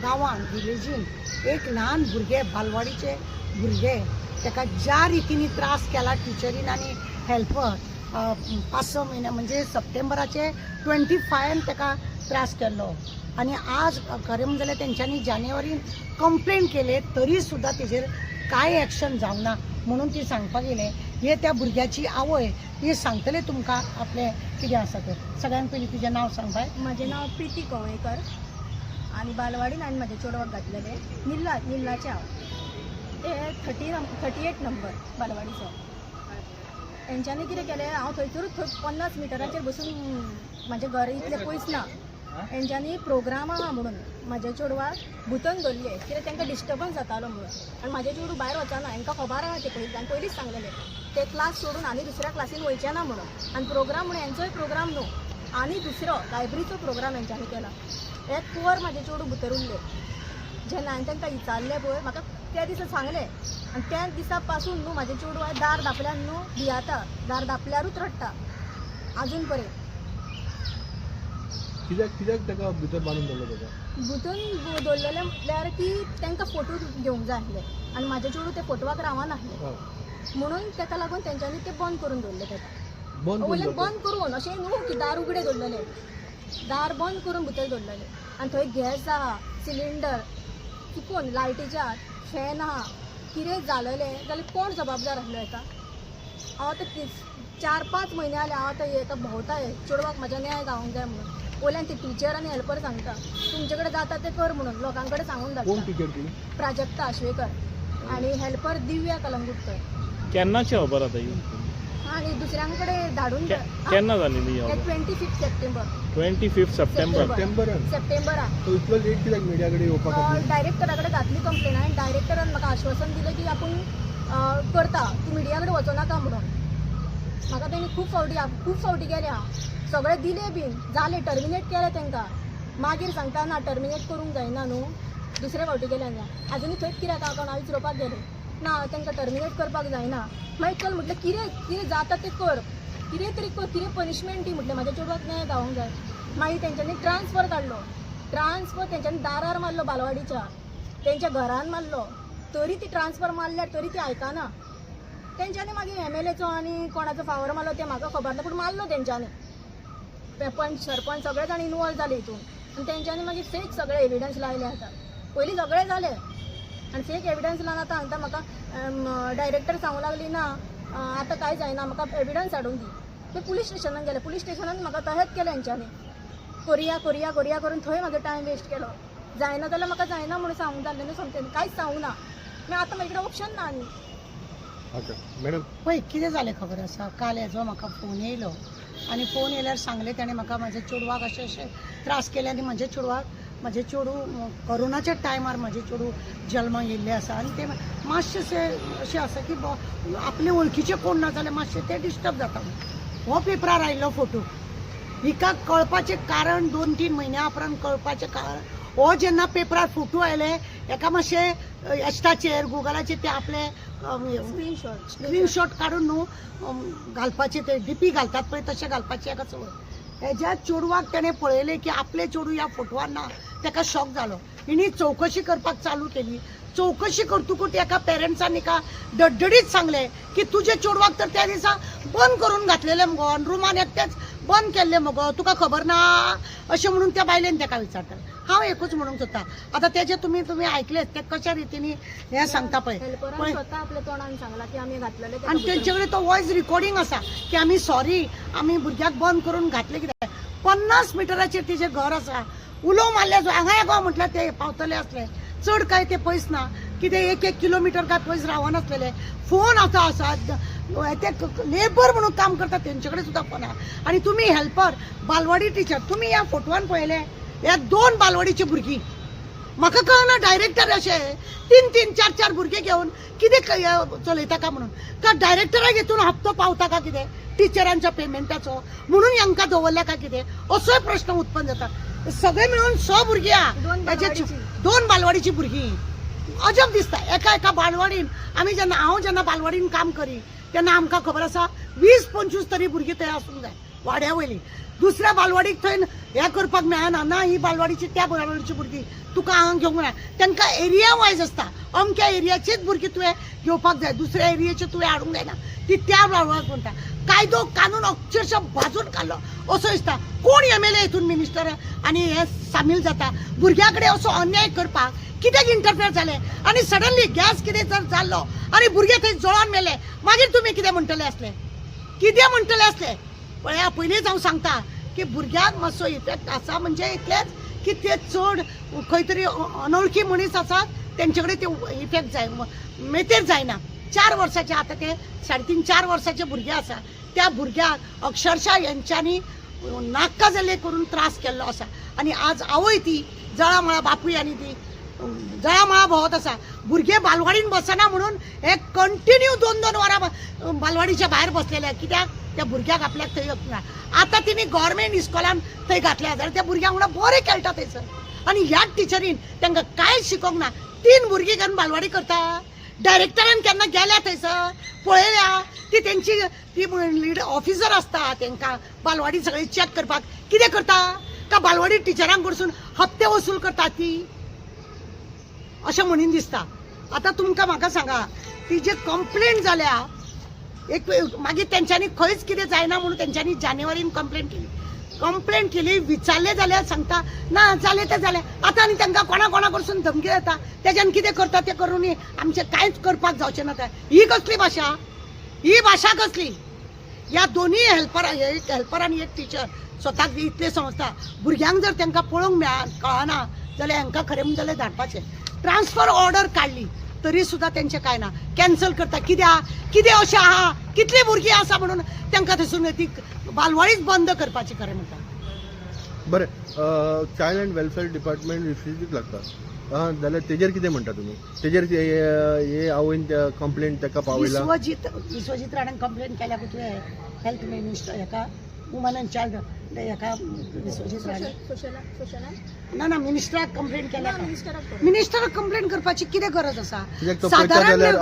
गांवांत विलेजीन एक ल्हान भुरगे बालवाडीचे भुरगे ताका ज्या रितीने त्रास केला टिचरीन आनी हेल्पर 5-6 म्हयने म्हणजे सप्टेंबराचे 25 ताका त्रास केल्लो आनी आज खरें म्हणजे जाल्यार तेंच्यांनी जानेवारीन कंप्लेंट केले तरी सुद्दां तेजेर कांय एक्शन जावना म्हणून ती सांगपाक गेले हे त्या भुरग्याची आवय हे सांगतले तुमकां आपलें कितें आसा तें. सगळ्यान पयलीं तुजें नांव सांग बाय. म्हजें नांव प्रिती कवळेकर आनी बालवाडीन हांवें म्हाज्या चेडवाक घातलेलें निल्लाचें हांव ते 38 नंबर बालवाडीचो. तेंच्यांनी कितें केलें हांव थंयसरूच 50 मिटराचेर बसून म्हाजें घर इतलें पयस ना. तेंच्यांनी प्रोग्राम आहा म्हणून म्हाज्या चेडवाक भुतन धरले कित्याक तांकां डिस्टर्बन्स जातालो म्हणून आनी म्हाजें चेडूं भायर वचना हांकां खबर आहा ते पयलींच सांगलेलें ते क्लास सोडून आनी दुसऱ्या क्लासीन वयचें ना म्हणून आनी प्रोग्राम म्हणून हेंचोय प्रोग्राम न्हू आनी दुसरो लायब्ररीचो प्रोग्राम हेंच्यांनी केला. एक पुवर म्हाजें चेडूं भितर उरलें जेन्ना हांवें तांकां विचारलें पळय म्हाका त्या दिसा सांगलें आनी त्या दिसा पासून न्हू म्हाजें चेडूं आयज दार धापल्यान न्हू भियाता दार धापल्यारूच रडटा आजून पर्यंत. कित्याक ताका भितर बांदून दवरलो ताका भुतून दवरलेले म्हटल्यार की तांकां फोटो घेवंक जाय आसले आनी म्हाजें चेडूं ते फोटवाक रावनासलें म्हणून ताका लागून तेंच्यांनी ते बंद करून दवरले ताका. वयल्यान बंद करून अशें न्हू की दार उगडे दवरलेले दार बंद करून भितर दवरलेले आनी थंय गॅस आहा सिलिंडर चुकून लायटीच्या फॅन आहा कितें जालेलें जाल्यार कोण जबाबदार आसलो हेका. हांव आतां 4-5 म्हयने जाले हांव आतां हेका भोंवताय चेडवाक म्हाज्या न्याय गावोंक जाय म्हणून. वयल्यान ते टिचर आनी हेल्पर सांगता तुमचे कडेन जाता ते कर म्हणून लोकां कडेन सांगून धाडटा. प्राजक्ता आश्वेकर आनी हेल्पर दिव्या कलंगुटकर. केन्नाची खबर आतां ही आनी दुसऱ्यां कडेन धाडून केन्ना जालेली 25 सप्टेंबर 25 सप्टेंबरान तो इतलो लेट कित्याक मिडिया कडेन येवपाक डायरेक्टरा कडेन घातली कंप्लेन आनी डायरेक्टरान म्हाका आश्वासन दिलें की आपूण करता तूं मिडिया कडेन वचो नाका म्हणून. म्हाका तेणी खूब फावटी गेल्या सगळे दिले बीन जाले टर्मिनेट केले तांकां मागीर सांगता ना टर्मिनेट करूंक जायना न्हू दुसरे फावटी गेल्या ना आजुनूय थंयच कित्याक हांव कोणा विचारपाक गेले ना तांकां टर्मिनेट करपाक जायना. मागीर चल म्हटलें कितें जाता तें कर कितें तरी कर कितें पनिशमेंट दी म्हटलें म्हाज्या चेडवाक न्याय गावोंक जाय. मागीर तेंच्यांनी ट्रान्सफर काडलो तेंच्यांनी दारार मारलो बालवाडीच्या तेंच्या घरान मारलो तरी ती ट्रान्सफर मारल्यार तरी ती आयकना. तेंच्यांनी मागीर MLAचो आनी कोणाचो फावर मारलो तें म्हाका खबर ना पूण मारलो तेंच्यांनी. पंच सरपंच सगळे जाण इनवॉल्व जाले हितून आनी तेंच्यांनी मागीर फेक सगळे एविडन्स लायले आतां. पयलीं सगळे जाले आनी फेक एविडन्स लावन आतां सांगता म्हाका डायरेक्टर सांगूंक लागली ना आतां कांय जायना म्हाका एविडन्स हाडून दी. ते पुलीस स्टेशनान गेले पुलीस स्टेशनान म्हाका तशेंच केलें हेंच्यांनी करया करून थंय म्हाजो टायम वेस्ट केलो. जायना जाल्यार म्हाका जायना म्हणून सांगूंक जाल्लें न्हू समतें कांयच सांगूंक ना मागीर आतां म्हजे कडेन ऑप्शन ना आनी. मॅडम पळय कितें जालें खबर आसा काल हेजो म्हाका फोन येयलो आनी फोन येयल्यार सांगलें ताणें म्हाका म्हाज्या चेडवाक अशें त्रास केले आनी म्हाजें चेडूं कोरोनाच्या टायमार म्हाजें चेडूं जल्माक येयल्लें आसा आनी तें मातशें अशें आसा की आपले वळखीचे कोण ना जाल्यार मातशें तें डिस्टर्ब जाता. हो पेपरार आयिल्लो फोटो हिका कळपाचें कारण 2-3 म्हयन्या उपरांत कळपाचें कारण हो जेन्ना पेपरार फोटो आयले एका मातशें एस्टाचेर गुगलाचेर ते आपले स्क्रीनशॉट काडून न्हू घालपाचे ते DP घालतात पळय तशें घालपाचें एका संवय. हेज्या चेडवाक ताणें पळयलें की आपले चेडूं ह्या फोटवार ना ताका शॉक जालो. हिणी चवकशी करपाक चालू केली. चवकशी करतकूच एका पेरंट्सांनी का डडडीत सांगलें की तुजे चेडवाक तर त्या दिसा बंद करून घातलेलें मगो रुमान एकटेच बंद केल्लें मगो तुका खबर ना अशें म्हणून त्या बायलेन ताका विचारता. हांव एकूच म्हणूंक सोदता आतां तेजे तुमी आयकलेत ते कशा रितीनी हें सांगता पळय आपल्या तोंडान सांगला की आमी घातलेले आनी तेंचे कडेन तो वॉयस रिकॉर्डिंग आसा की आमी सॉरी आमी भुरग्याक बंद करून घातले कित्याक 50 मिटराचेर तिचें घर आसा. उलो मारल्या हांगा गो म्हटल्यार ते पावतले आसले चड काय ते पयस ना कितें 1-1 किलोमिटर काय पयस रावनासलेले. फोन आसा ते लेबर म्हणून काम करता तेंचे कडेन सुद्दां फोन आहा आनी तुमी हेल्पर बालवाडी टिचर तुमी ह्या फोटवान पळयले ह्या 2 बालवाडीची भुरगीं म्हाका कळना डायरेक्टर अशें 3-3, 4-4 भुरगे घेवन कितें चलयता काय म्हणून का डायरेक्टराक हितून हप्तो पावता का कितें टिचरांच्या पेमेंटाचो म्हणून हांकां दवरल्या काय कितें असोय प्रश्न उत्पन्न जाता. सगळे मिळून 100 भुरगीं आहा 2 बालवाडीची भुरगीं अजब दिसता. एका बालवाडीन हांव जेन्ना बालवाडीन काम करी तेन्ना आमकां खबर आसा 20-25 तरी भुरगीं थंय आसूंक जाय वाड्या वयलीं. दुसऱ्या बालवाडीक थंय हे करपाक मेळना ना ही बालवाडीची त्या बालवाडीची भुरगीं तुका हांगा घेवंक मेळना. तांकां एरिया वायज आसता. अमक्या एरियाचीच भुरगीं तुवें घेवपाक जाय, दुसऱ्या एरियाची तुवें हाडूंक जायना. ती त्या बालवाडीक म्हणटा. कायदो कानून अक्षरशः भाजून काडलो असो दिसता. कोण MLA हितून मिनिस्टर आनी हे सामील जाता भुरग्या कडेन असो अन्याय करपाक कित्याक इंटरफेअर जाले आनी सडनली गॅस कितें जर जाल्लो आनी भुरगे थंय जळोन मेले मागीर तुमी कितें म्हणटले आसले, कितें म्हणटले आसले? पळया पयलींच हांव सांगता की भुरग्याक मातसो इफेक्ट आसा म्हणजे इतलेंच की ते चड खंय तरी अनवळखी मनीस आसात तेंचे कडेन ते इफेक्ट जाय मेतेर जायना. 4 वर्साचे आता ते 3.5-4 वर्साचे भुरगे आसा त्या भुरग्याक अक्षरशः यांच्यांनी नाका जाल्ले करून त्रास केल्लो आसा. आनी आज आवय ती जळामळा बापूय आनी ती जळामळा भोंवत आसा. भुरगे बालवाडीन बसना म्हणून हे कंटिन्यू 2-2 वरां बालवाडीच्या भायर बसलेले. कित्याक त्या भुरग्याक आपल्याक थंय ना. आतां तिणी गव्हर्मेंट इस्कॉलान थंय घातल्या जाल्यार त्या भुरग्यांक वांगडा बरें खेळटा थंयसर. आनी ह्याच टिचरीन तांकां कांयच शिकोवंक ना. 3 भुरगीं घेवन बालवाडी करता. डायरेक्टरान केन्ना गेल्या थंयसर पळयल्या ती तेंची ती लीड ऑफिसर आसता तांकां बालवाडी सगळी चॅक करपाक कितें करता का बालवाडी टिचरांक कडसून हप्ते वसूल करता ती अशें म्हणून दिसता. आतां तुमकां म्हाका सांगा ती जे कंप्लेंट जाल्या एक मागीर तेंच्यांनी खंयच कितें जायना म्हणून तेंच्यांनी जानेवारीन कंप्लेंट केली विचारले जाल्यार सांगता ना जालें तें जालें. आतां आनी तांकां कोणा कडसून धमकी येता तेज्यान कितें करता तें करून आमचें कांयच करपाक जावचें ना. ही कसली भाशा, ही भाशा कसली? ह्या दोनी एक हेल्पर आनी एक टिचर स्वताक इतले समजता. भुरग्यांक जर तांकां पळोवंक कळना जाल्यार हांकां खरें म्हणून जाल्यार धाडपाचें. ट्रान्सफर ऑर्डर काडली तरी सुद्दां तेंचें कांय ना, कॅन्सल करता. कितें अशें आहा कितलीं भुरगीं आसा म्हणून तांकां थंयसून ती बालवाडीच बंद करपाची खरें म्हणटा. बरें चायल्ड अँड वेलफेअर डिपार्टमेंट रिफ्युजीक लागता जाल्यार तेजेर कितें म्हणटा तुमी? तेजेर हे आवयन कंप्लेंट ताका पावयला. विश्वजीत राणान कंप्लेंट केल्या तुवें हेल्थ मिनिस्टर हेका वुमन अँड चायल्ड हेका विश्वजीत राणा ना मिनिस्टराक कंप्लेंट केल्या. मिनिस्टराक कंप्लेंट करपाची कितें गरज आसा? साधारण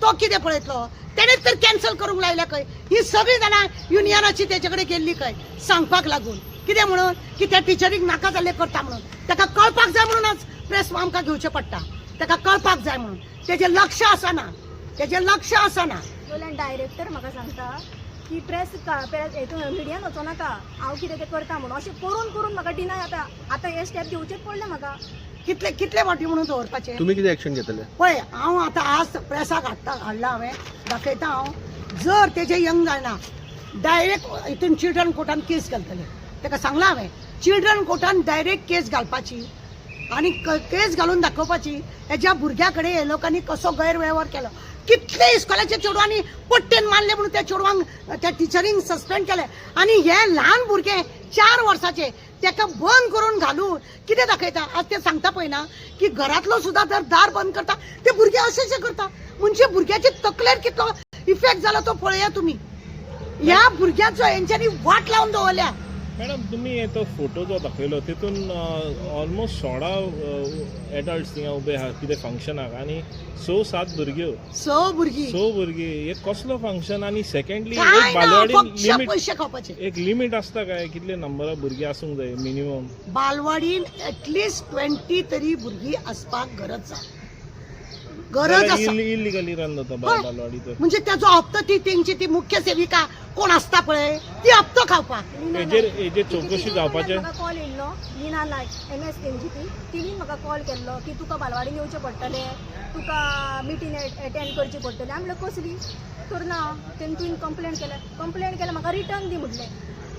तो कितें पळयतलो तेणेच तर कॅन्सल करूंक लायल्या खंय. ही सगळीं जाणां युनियनाची तेजे कडेन गेल्ली खंय सांगपाक लागून. कितें म्हणून की त्या टिचरीक नाका जाल्लें करता म्हणून. ताका कळपाक जाय म्हणून प्रेस आमकां घेवचें पडटा. ताका कळपाक जाय म्हणून. तेजें लक्ष आसना. डायरेक्टर म्हाका सांगता की प्रेस हेतून मिडियान वचो नाका हांव कितें तें करता म्हणून. अशें करून म्हाका डिनाय आतां हे स्टेप घेवचेच पडले म्हाका. कितले फावटी म्हणून दवरपाचे? तुमी कितें एक्शन घेतले? पळय हांव आतां आज प्रेसाक हाडला हांवें दाखयता. हांव जर तेजे यंग जायना डायरेक्ट हितून चिल्ड्रन कोर्टान केस घालतले. ताका सांगलां हांवें चिल्ड्रन कोर्टान डायरेक्ट केस घालपाची आनी केस घालून दाखोवपाची हेज्या भुरग्या कडेन हे लोकांनी कसो गैरवेव्हार केलो. कितले इस्कॉलाच्या चेडवांनी पट्टेन मारले म्हणून त्या चेडवांक त्या टिचरींक सस्पेंड केले. आनी हे ल्हान भुरगे 4 वर्साचे ताका बंद करून घालून कितें दाखयता? आज ते सांगता पळय ना की घरांतलो सुद्दां जर दार बंद करता ते भुरगे अशें करता. म्हणजे भुरग्याची तकलेर कितलो इफेक्ट जाला तो पळया तुमी. ह्या भुरग्याचो हेंच्यांनी वाट लावन दवरल्या. मॅडम तुम्ही तो फोटो जो दाखयलो तितून ऑलमोस्ट 16 एडल्ट्स थिंगा उबे आहा कितें फंक्शनाक आनी 6-7 भुरग्यो. 6 भुरगीं हे कसलो फंक्शन? आनी सेकंडली काय एक ना, बालवाडीन फक्त लिमिट पैसे खावपाचे. एक लिमिट आसता काय कितले नंबर भुरगीं आसूंक जाय मिनिमम? बालवाडीन एटलिस्ट 20 तरी भुरगीं आसपाक गरज आसा. इलिगली रन जाता बालवाडी तर. म्हणजे त्याचो हप्तो ती मुख्य सेविका कोण आसता पळय ती हप्तो खावपाक. हेजेर चौकशी जावपाचें. म्हाका कॉल येयल्लो लीना नायक MS तेंची तिणीन म्हाका कॉल केल्लो की तुका बालवाडीन येवचें पडटलें, तुका मिटींग अटेंड करची पडटली. हांवें म्हणलें कसली करना. तुवें कंप्लेंट केल्या म्हाका रिटर्न दी म्हटलें.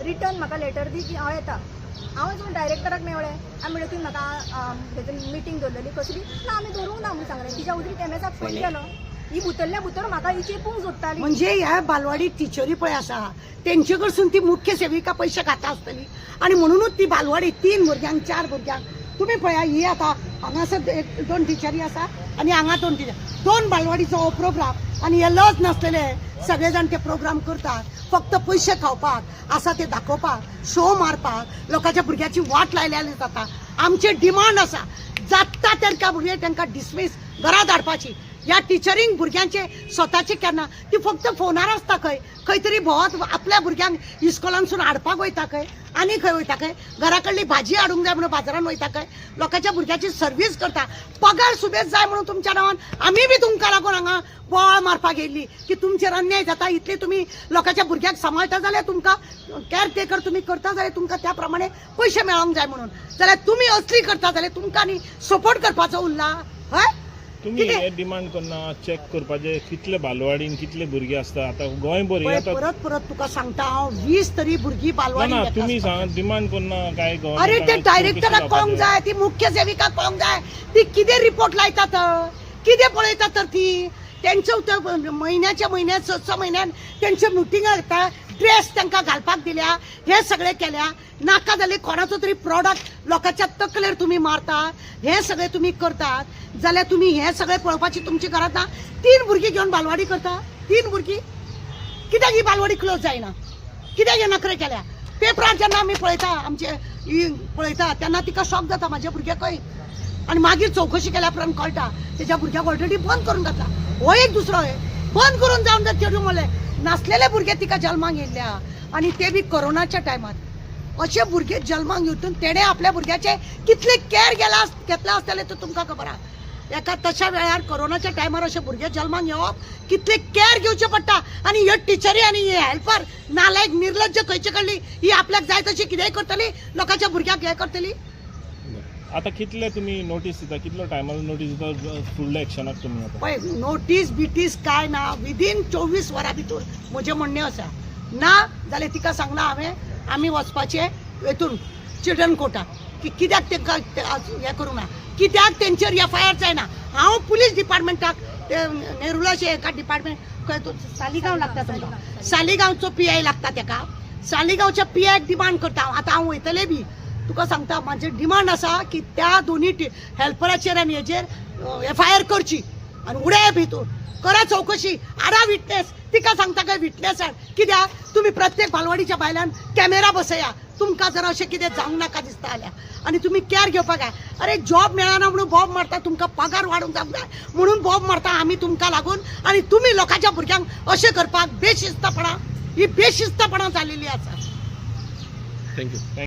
रिटर्न म्हाका लेटर दी की हांव येता. हांव वचून डायरेक्टराक मेवलें. हांवें म्हणलें तुवें म्हाका मिटींग दवरलेली कसली ना आमी धरूंक ना म्हणून सांगलें. तिच्या उदरीक MSक फोन केलो. ही भितरल्या भितर म्हाका ही चेपूंक सोदताली. म्हणजे ह्या बालवाडी टिचरी पळय आसा तेंचे कडसून ती मुख्य सेविका पयशे खाता आसतली आनी म्हणूनच ती बालवाडी 3 भुरग्यांक 4 भुरग्यांक तुमी पळया. ही आतां हांगासर 1-2 टिचरी आसा आनी हांगा 2 टिचर 2 बालवाडीचो हो प्रोग्राम आनी हे लज नासलेले सगळे जाण ते प्रोग्राम करतात फक्त पयशे खावपाक आसा ते दाखोवपाक शो मारपाक लोकांच्या भुरग्याची वाट लायल्याली जाता. आमचे डिमांड आसा जाता तेंकां भुरगे तांकां डिसमीस घरा धाडपाची. या टिचरींग भुरग्यांचे स्वताचे केन्ना ती फक्त फोनार आसता खंय तरी भोवत आपल्या भुरग्यांक इस्कॉलांसून हाडपाक वयता आनी खंय वयता घरा कडली भाजी हाडूंक जाय म्हणून बाजारात वयता लोकांच्या भुरग्याची सर्व्हिस करता पगार सुबेज जाय म्हणून तुमच्या नांवान आमी बी तुमकां लागून हांगा बोवाळ मारपाक येयल्ली की तुमचेर अन्याय जाता इतले तुम्ही लोकांच्या भुरग्याक सांबाळटा जाल्यार तुमकां केअर टेकर तुम्ही करता जाल्यार तुमकां त्या प्रमाणे पयशे मेळोंक जाय म्हणून जाल्यार तुमी असली करता जाल्यार तुमकां न्ही सपोर्ट करपाचो उरला हय तुम्ही हे डिमांड करना चेक करपाचे कितले बालवाडीन कितले भुरगे आसता आता गोंयभर आता परत परत तुका सांगता हांव 20 तरी भुरगीं बालवाडी ना तुम्ही डिमांड करना काय अरे ते डायरेक्टराक कळोंक जाय ती मुख्य सेविकाक कळोंक जाय ती कितें रिपोर्ट लायतात कितें पळयतात तर ती त्यांच्या महिन्याच्या महिन्यात 6 महिन्यान त्यांच्या मिटिंगा घेता ड्रेस तांकां घालपाक दिल्या हे सगळे केल्या नाका जाल्यार कोणाचो तरी प्रॉडक्ट लोकांच्या तकलेर तुम्ही मारता हे सगळे तुम्ही करतात जाल्यार तुम्ही हे सगळे पळोवपाची तुमची गरज ना 3 भुरगीं घेवन बालवाडी करता 3 भुरगीं कित्याक ही बालवाडी क्लोज जायना कित्याक हे नखरे केल्या पेपरार जेन्ना आमी पळयता आमचे पळयता तेन्ना तिका शॉक जाता म्हाज्या भुरग्याकय आणि मागीर चौकशी केल्या उपरांत कळटा तेज्या भुरग्याक ऑलरेडी बंद करून घातला हो एक दुसरो आहे बंद करून जावन जर चेडूं म्हणलें नासलेले भुरगे तिका जल्माक येयल्या आणि ते बी कोरोनाच्या टायमार अशे भुरगे जल्माक येवून तेणे आपल्या भुरग्याचे कितले केअर घेतला आसतले तो तुमकां खबर आहा एका तशा वेळार कोरोनाच्या टायमार अशे भुरगे जल्माक येवप कितले केअर घेवचे पडटा आणि ह्यो टिचरी आणि हे हेल्पर नालायक निर्लज्ज खंयचे कडली ही आपल्याक जाय तशी कितेंय करतली लोकांच्या भुरग्याक हे करतली आता कितले तुम्ही नोटीस दिता कितलो टायमार नोटीस दिता फुडल्या एक्शनाक तुम्ही आता पळय नोटीस बिटीस काय ना विदीन 24 वरां भितर म्हजें म्हणणें आसा ना जाल्यार तिका सांगला हांवें आमी वचपाचें हेतून चिल्ड्रन कोर्टाक की कित्याक तांकां हें करूं ना कित्याक तेंचेर FIR जायना हांव पुलीस डिपार्टमेंटाक नेरुलाचे एका डिपार्टमेंट खंय तो सालिगांव लागता तुमकां सालिगांवचो PI लागता ताका सालिगांवच्या PIक डिमांड करता आतां हांव वयतलें बी तुका सांगता माझे डिमांड आसा की त्या दोन्ही हेल्पराचेर आनी हेजेर FIR करची आनी उडे भितूर करा चौकशी हाडा विटनेस तिका सांगता काय विटनेस हाड कित्याक तुम्ही प्रत्येक बालवाडीच्या बायलान कॅमेरा बसया तुमकां जर अशें कितें जावंक नाका दिसता जाल्यार आनी तुमी केअर घेवपाक जाय अरे जॉब मेळना म्हणून बॉब मारता तुमकां पगार वाडूंक जावंक जाय म्हणून बॉब मारता आमी तुमकां लागून आनी तुमी लोकांच्या भुरग्यांक अशें करपाक बेशिस्तपणां ही बेशिस्तपणां जाल्लेली आसा थँक्यू